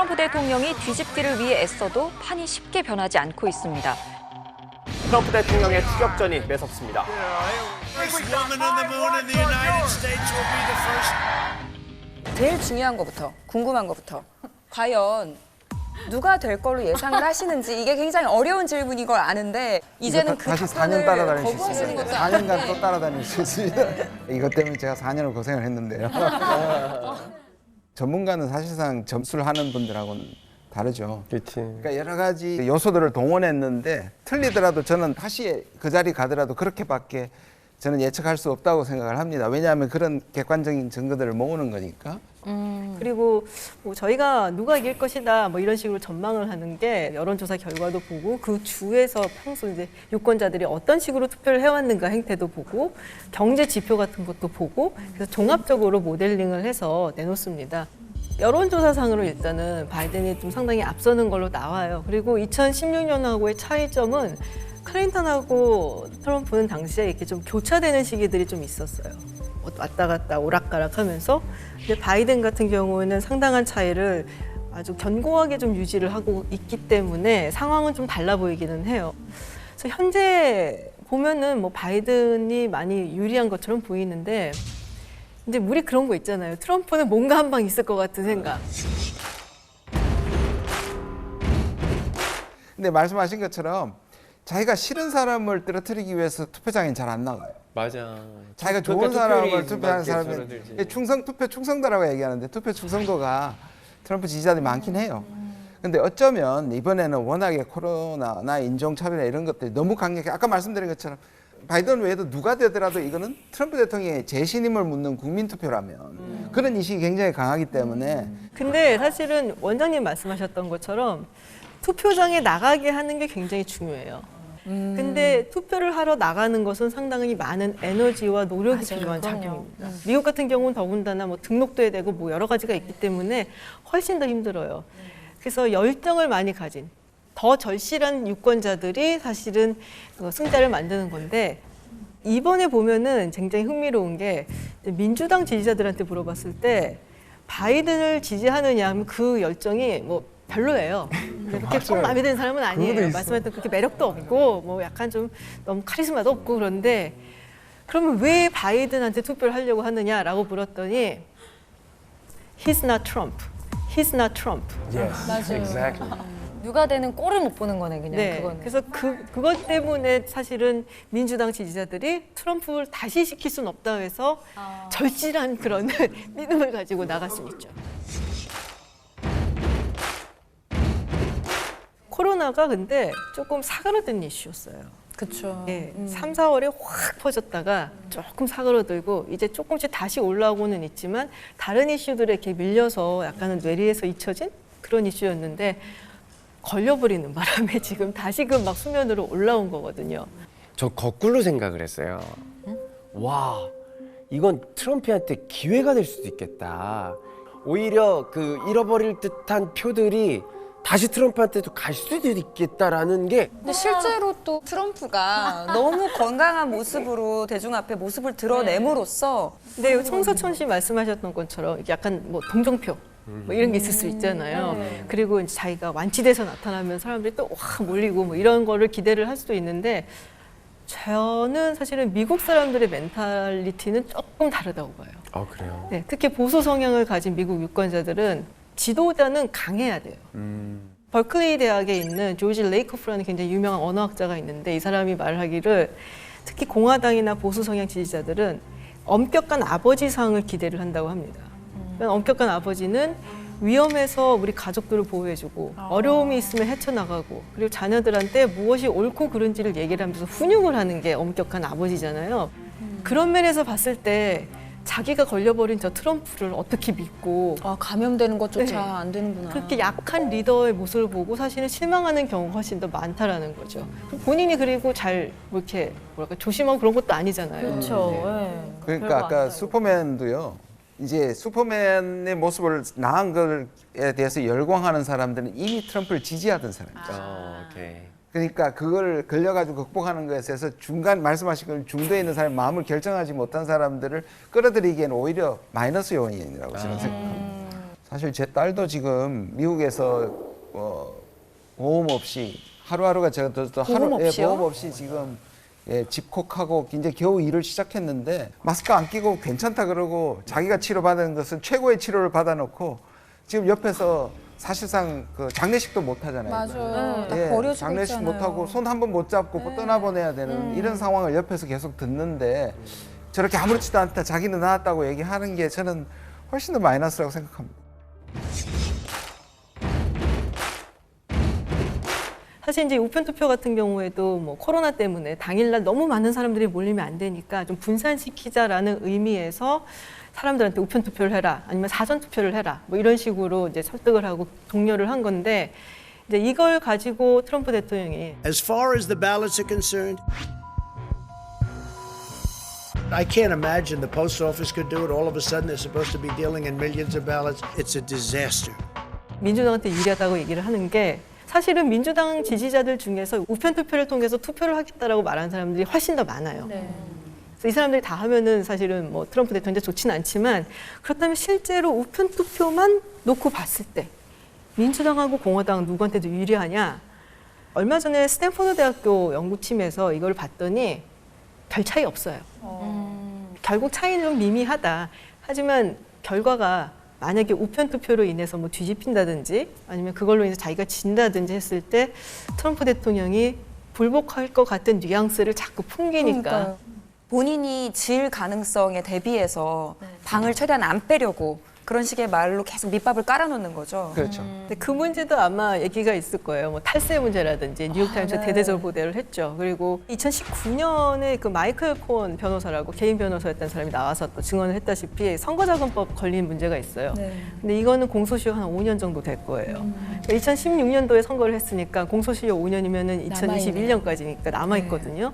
트럼프 대통령이 뒤집기를 위해 애써도 판이 쉽게 변하지 않고 있습니다. 트럼프 대통령의 추격전이 매섭습니다. 제일 중요한 것부터, 궁금한 것부터. 과연 누가 될 걸로 예상을 하시는지 이게 굉장히 어려운 질문인 걸 아는데 이제는 그 다시 4년 답변을 따라다닐 수 거부하시는 있습니다. 것도 4년간 아닌데 또 따라다닐 수 있습니다. 이것 때문에 제가 4년을 고생을 했는데요. 전문가는 사실상 점수를 하는 분들하고는 다르죠. 그렇지. 그러니까 여러 가지 요소들을 동원했는데 틀리더라도 저는 다시 그 자리 가더라도 그렇게밖에 저는 예측할 수 없다고 생각을 합니다. 왜냐하면 그런 객관적인 증거들을 모으는 거니까. 그리고 뭐 저희가 누가 이길 것이다 뭐 이런 식으로 전망을 하는 게 여론조사 결과도 보고 그 주에서 평소 이제 유권자들이 어떤 식으로 투표를 해왔는가 행태도 보고 경제 지표 같은 것도 보고 그래서 종합적으로 모델링을 해서 내놓습니다. 여론조사상으로 일단은 바이든이 좀 상당히 앞서는 걸로 나와요. 그리고 2016년하고의 차이점은 클린턴하고 트럼프는 당시에 이렇게 좀 교차되는 시기들이 좀 있었어요. 왔다 갔다 오락가락 하면서. 근데 바이든 같은 경우에는 상당한 차이를 아주 견고하게 좀 유지를 하고 있기 때문에 상황은 좀 달라 보이기는 해요. 그래서 현재 보면은 뭐 바이든이 많이 유리한 것처럼 보이는데 이제 우리 그런 거 있잖아요. 트럼프는 뭔가 한 방 있을 것 같은 생각. 근데 말씀하신 것처럼 자기가 싫은 사람을 떨어뜨리기 위해서 투표장에 잘 안 나가요. 맞아. 자기가 좋은 사람을 투표하는 사람은 투표 충성도라고 얘기하는데 투표 충성도가 트럼프 지지자들이 많긴 해요. 근데 어쩌면 이번에는 워낙에 코로나나 인종차별이나 이런 것들이 너무 강력해. 아까 말씀드린 것처럼 바이든 외에도 누가 되더라도 이거는 트럼프 대통령의 재신임을 묻는 국민투표라면 그런 인식이 굉장히 강하기 때문에 근데 사실은 원장님 말씀하셨던 것처럼 투표장에 나가게 하는 게 굉장히 중요해요. 근데 투표를 하러 나가는 것은 상당히 많은 에너지와 노력이 필요한 작업입니다. 미국 같은 경우는 더군다나 뭐 등록도 해야 되고 뭐 여러 가지가 있기 때문에 훨씬 더 힘들어요. 그래서 열정을 많이 가진 더 절실한 유권자들이 사실은 승자를 만드는 건데 이번에 보면은 굉장히 흥미로운 게 민주당 지지자들한테 물어봤을 때 바이든을 지지하느냐 하면 그 열정이 뭐 별로예요. 그렇게 꼭 마음에 드는 사람은 아니에요. 말씀하셨던 그렇게 매력도 없고 뭐 약간 좀 너무 카리스마도 없고 그런데 그러면 왜 바이든한테 투표를 하려고 하느냐라고 물었더니 He's not Trump. He's not Trump. 맞아요. Exactly. 누가 되는 꼴을 못 보는 거네 그냥 네. 그거는. 그래서 그것 때문에 사실은 민주당 지지자들이 트럼프를 다시 시킬 수는 없다 해서 절실한 그런 믿음을 가지고 나갈 수 있죠. 코로나가 근데 조금 사그라든 이슈였어요. 그렇죠. 예, 3, 4월에 확 퍼졌다가 조금 사그러들고 이제 조금씩 다시 올라오고는 있지만 다른 이슈들에 이렇게 밀려서 약간은 뇌리에서 잊혀진 그런 이슈였는데 걸려버리는 바람에 지금 다시금 막 수면으로 올라온 거거든요. 저 거꾸로 생각을 했어요. 와, 이건 트럼프한테 기회가 될 수도 있겠다. 오히려 그 잃어버릴 듯한 표들이 다시 트럼프한테도 갈 수도 있겠다라는 게 근데 실제로 또 트럼프가 너무 건강한 모습으로 대중 앞에 모습을 드러냄으로써 근데 청서천 씨 말씀하셨던 것처럼 약간 뭐 동정표 뭐 이런 게 있을 수 있잖아요. 그리고 이제 자기가 완치돼서 나타나면 사람들이 또 와 몰리고 뭐 이런 거를 기대를 할 수도 있는데 저는 사실은 미국 사람들의 멘탈리티는 조금 다르다고 봐요. 아, 그래요? 네, 특히 보수 성향을 가진 미국 유권자들은 지도자는 강해야 돼요. 버클리 대학에 있는 조지 레이커프라는 굉장히 유명한 언어학자가 있는데 이 사람이 말하기를 특히 공화당이나 보수 성향 지지자들은 엄격한 아버지상을 기대를 한다고 합니다. 그러니까 엄격한 아버지는 위험해서 우리 가족들을 보호해주고 어려움이 있으면 헤쳐나가고 그리고 자녀들한테 무엇이 옳고 그른지를 얘기를 하면서 훈육을 하는 게 엄격한 아버지잖아요. 그런 면에서 봤을 때 자기가 걸려버린 저 트럼프를 어떻게 믿고 감염되는 것조차 네. 안 되는구나. 그렇게 약한 리더의 모습을 보고 사실은 실망하는 경우가 훨씬 더 많다라는 거죠. 본인이 그리고 잘 뭐 이렇게 뭐랄까 조심하고 그런 것도 아니잖아요. 그렇죠. 네. 그러니까 아까 슈퍼맨도요. 이제 슈퍼맨의 모습을 나은 것에 대해서 열광하는 사람들은 이미 트럼프를 지지하던 사람이죠. 오케이. 그러니까 그걸 걸려가지고 극복하는 것에 있어서 중간 말씀하신 걸 중도에 있는 사람 마음을 결정하지 못한 사람들을 끌어들이기에는 오히려 마이너스 요인이라고 저는 생각합니다. 사실 제 딸도 지금 미국에서 보험 없이 하루하루가 제가 또 보험 없이요? 보험 없이 지금 집콕하고 이제 겨우 일을 시작했는데 마스크 안 끼고 괜찮다 그러고 자기가 치료받은 것은 최고의 치료를 받아놓고 지금 옆에서 사실상 그 장례식도 못 하잖아요. 맞아요. 다 버려지고 장례식 있잖아요. 못 하고 손 한 번 못 잡고 떠나보내야 되는 이런 상황을 옆에서 계속 듣는데 저렇게 아무렇지도 않다 자기는 나았다고 얘기하는 게 저는 훨씬 더 마이너스라고 생각합니다. 사실 이제 우편 투표 같은 경우에도 뭐 코로나 때문에 당일날 너무 많은 사람들이 몰리면 안 되니까 좀 분산시키자라는 의미에서 사람들한테 우편 투표를 해라, 아니면 사전 투표를 해라, 뭐 이런 식으로 이제 설득을 하고 독려를 한 건데 이제 이걸 가지고 트럼프 대통령이 As far as the ballots are concerned, I can't imagine the post office could do it. All of a sudden, they're supposed to be dealing in millions of ballots. It's a disaster. 민주당한테 유리하다고 얘기를 하는 게 사실은 민주당 지지자들 중에서 우편 투표를 통해서 투표를 하겠다라고 말하는 사람들이 훨씬 더 많아요. 그래서 이 사람들이 다 하면은 사실은 뭐 트럼프 대통령한테 좋지는 않지만 그렇다면 실제로 우편 투표만 놓고 봤을 때 민주당하고 공화당 누구한테도 유리하냐? 얼마 전에 스탠포드 대학교 연구팀에서 이걸 봤더니 별 차이 없어요. 결국 차이는 좀 미미하다. 하지만 결과가 만약에 우편 투표로 인해서 뭐 뒤집힌다든지 아니면 그걸로 인해서 자기가 진다든지 했을 때 트럼프 대통령이 불복할 것 같은 뉘앙스를 자꾸 풍기니까 그러니까요. 본인이 질 가능성에 대비해서 방을 최대한 안 빼려고 그런 식의 말로 계속 밑밥을 깔아놓는 거죠. 그렇죠. 근데 그 문제도 아마 얘기가 있을 거예요. 뭐 탈세 문제라든지 뉴욕타임스 대대적으로 보도를 했죠. 그리고 2019년에 그 마이클 콘 변호사라고 개인 변호사였던 사람이 나와서 또 증언을 했다시피 선거자금법 걸린 문제가 있어요. 근데 이거는 공소시효 한 5년 정도 될 거예요. 2016년도에 선거를 했으니까 공소시효 5년이면은 2021년까지니까 남아있거든요.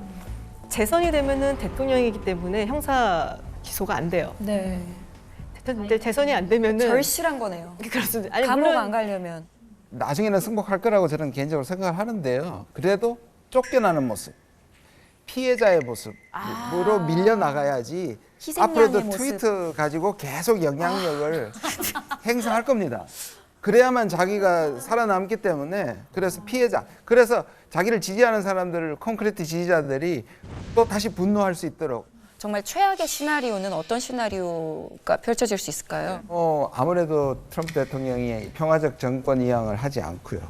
재선이 되면은 대통령이기 때문에 형사 기소가 안 돼요. 네. 근데 재선이 안 되면은 절실한 거네요. 그렇습니다. 아니, 감옥 물론 안 가려면. 나중에는 승복할 거라고 저는 개인적으로 생각을 하는데요. 그래도 쫓겨나는 모습, 피해자의 모습으로 밀려나가야지 희생양의 앞으로도 모습. 트위터 가지고 계속 영향력을 행사할 겁니다. 그래야만 자기가 살아남기 때문에 그래서 피해자, 그래서 자기를 지지하는 사람들을 콘크리트 지지자들이 또 다시 분노할 수 있도록 정말 최악의 시나리오는 어떤 시나리오가 펼쳐질 수 있을까요? 아무래도 트럼프 대통령이 평화적 정권 이양을 하지 않고요.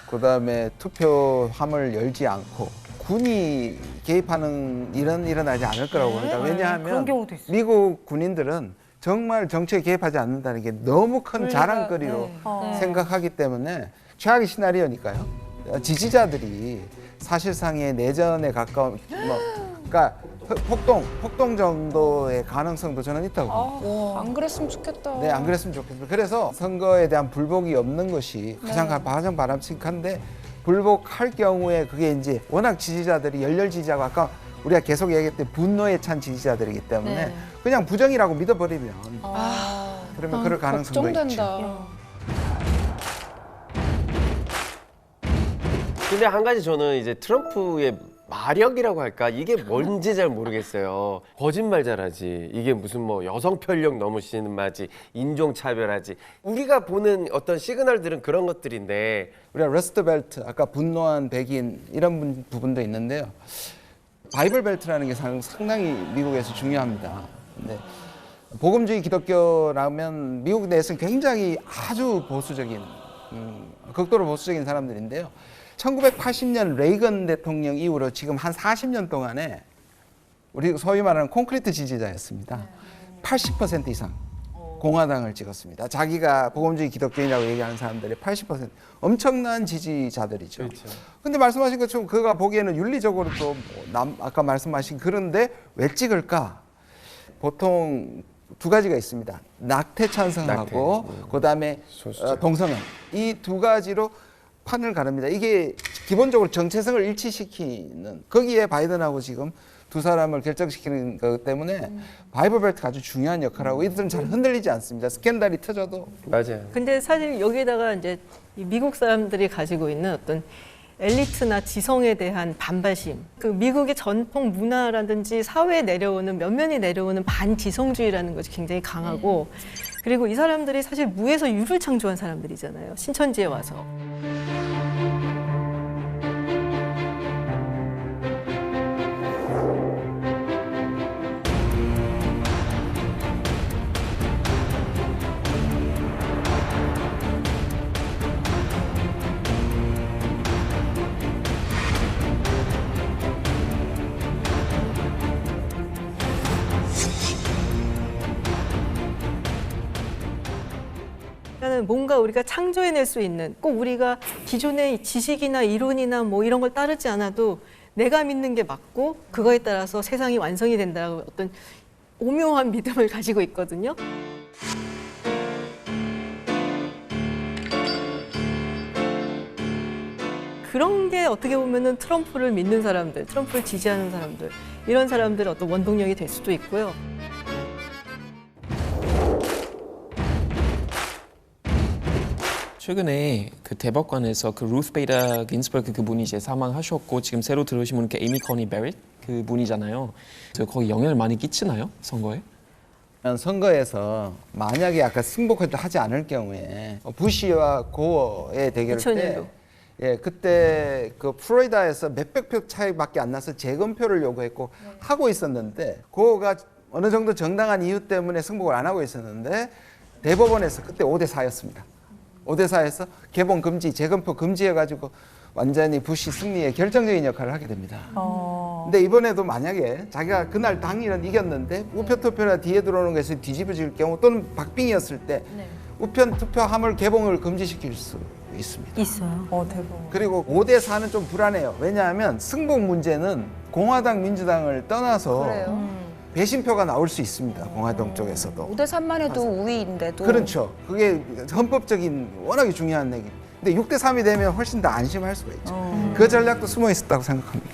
그다음에 투표함을 열지 않고 군이 개입하는 일은 일어나지 않을 거라고 봅니다. 왜냐하면 미국 군인들은 정말 정치에 개입하지 않는다는 게 너무 큰 자랑거리로 생각하기 때문에 최악의 시나리오니까요. 지지자들이 사실상의 내전에 가까운 그러니까 폭동 정도의 가능성도 저는 있다고 봅니다. 안 그랬으면 좋겠다. 네, 안 그랬으면 좋겠습니다. 그래서 선거에 대한 불복이 없는 것이 가장 바람직한데 불복할 경우에 그게 이제 워낙 지지자들이 열렬 지지자고 아까 우리가 계속 얘기했던 분노에 찬 지지자들이기 때문에 그냥 부정이라고 믿어버리면 그러면 그럴 가능성도 있죠. 근데 한 가지 저는 이제 트럼프의 마력이라고 할까? 이게 뭔지 잘 모르겠어요. 거짓말 잘하지. 이게 무슨 뭐 여성 편력 너무 심하지. 인종 차별하지. 우리가 보는 어떤 시그널들은 그런 것들인데 우리가 러스트 벨트, 아까 분노한 백인 이런 부분도 있는데요. 바이블 벨트라는 게 상당히 미국에서 중요합니다. 근데 복음주의 기독교라면 미국 내에서는 굉장히 아주 보수적인, 극도로 보수적인 사람들인데요. 1980년 레이건 대통령 이후로 지금 한 40년 동안에 우리 소위 말하는 콘크리트 지지자였습니다. 80% 이상 공화당을 찍었습니다. 자기가 복음주의 기독교인이라고 얘기하는 사람들의 80% 엄청난 지지자들이죠. 근데 말씀하신 것처럼 그가 보기에는 윤리적으로도 아까 말씀하신 그런데 왜 찍을까? 보통 두 가지가 있습니다. 낙태 찬성하고 그다음에 동성애 이 두 가지로 판을 가릅니다. 이게 기본적으로 정체성을 일치시키는 거기에 바이든하고 지금 두 사람을 결정시키는 것 때문에 바이블 벨트가 아주 중요한 역할을 하고 이들은 잘 흔들리지 않습니다. 스캔들이 터져도. 맞아요. 근데 사실 여기에다가 이제 이 미국 사람들이 가지고 있는 어떤 엘리트나 지성에 대한 반발심, 그 미국의 전통 문화라든지 사회에 내려오는 면면이 내려오는 반지성주의라는 것이 굉장히 강하고, 그리고 이 사람들이 사실 무에서 유를 창조한 사람들이잖아요. 신천지에 와서. 그러니까 뭔가 우리가 창조해낼 수 있는, 꼭 우리가 기존의 지식이나 이론이나 뭐 이런 걸 따르지 않아도 내가 믿는 게 맞고 그거에 따라서 세상이 완성이 된다고 어떤 오묘한 믿음을 가지고 있거든요. 그런 게 어떻게 보면은 트럼프를 믿는 사람들, 트럼프를 지지하는 사람들, 이런 사람들의 어떤 원동력이 될 수도 있고요. 최근에 그 대법관에서 그 루스 베이더 긴스버그 그분이 이제 사망하셨고, 지금 새로 들어오신 분은 그 에이미 커니 베릿 그분이잖아요. 그래서 거기 영향을 많이 끼치나요, 선거에? 선거에서 만약에 아까 승복을 하지 않을 경우에 부시와 고어의 대결 때 2000년도. 예, 그때 그 플로리다에서 몇백 표 차이밖에 안 나서 재검표를 요구했고 하고 있었는데, 고어가 어느 정도 정당한 이유 때문에 승복을 안 하고 있었는데 대법원에서 그때 5대4였습니다. 5대4에서 개봉 금지, 재검표 금지해가지고 완전히 부시 승리에 결정적인 역할을 하게 됩니다. 근데 이번에도 만약에 자기가 그날 당일은 이겼는데 우편 투표나 뒤에 들어오는 것이 뒤집어질 경우, 또는 박빙이었을 때 우편 투표함을 개봉을 금지시킬 수 있습니다. 있어요. 대박. 그리고 5대4는 좀 불안해요. 왜냐하면 승복 문제는 공화당, 민주당을 떠나서 그래요. 배신표가 나올 수 있습니다. 공화당 쪽에서도. 5대3만 해도 우위인데도. 그렇죠. 그게 헌법적인 워낙에 중요한 얘기. 근데 6대3이 되면 훨씬 더 안심할 수가 있죠. 그 전략도 숨어 있었다고 생각합니다.